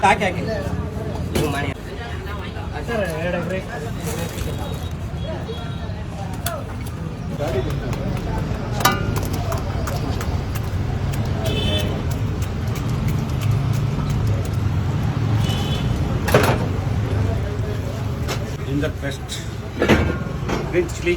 ಹಾಕಿ ಹಾಕಿ ಮಾಡಿ ಸರ್ 2 ಎಕರೆ ginger paste, green chili,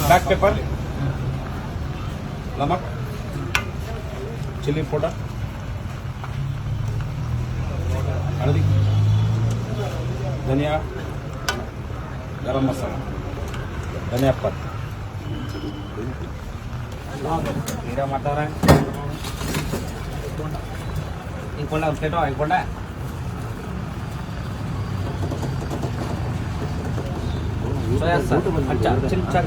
black pepper, namak, chili powder, haldi, धनिया, गरम मसाला, धनिया पत्ता, नीरा मटर है, इंकोला प्लेटो इंकोला, सोया सॉस, अच्छा, चिली चाट,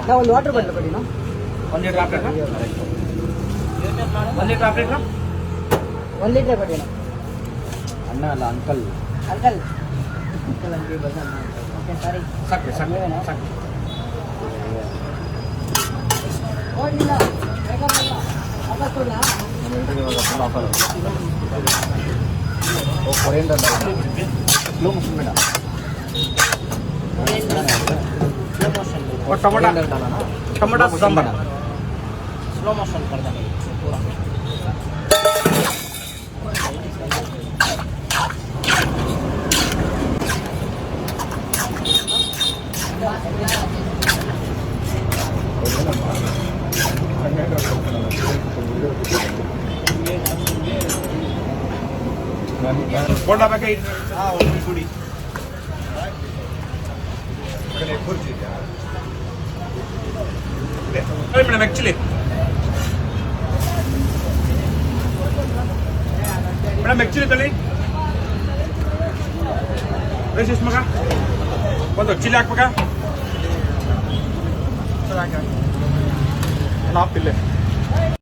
क्या वो वाटर बटन पड़ी ना? 1 लीटर आप लेना? 1 लीटर आप लेना? 1 लीटर पड़ी ना? अन्ना ला uncle, uncle. Sakit. Oh ini lah, apa tu lah? Oh coriander dah. Slow motion में डाल. और टमाटर सांभर. Slow motion कर देना पूरा. ಬೋಂಡ ಬೇಕಾ ಒಂದು ಕುಡಿ ಮೇಡಮ್ ಆ್ಯಕ್ಚುಲಿ ತಳಿ ಎಷ್ಟು ಮಗ ಒಂದು ಚಿಲ್ಲಿ ಹಾಕ್ಬೇಕಾ ಎಲ್ಲ ಹಾಕ್ತಿಲ್ಲ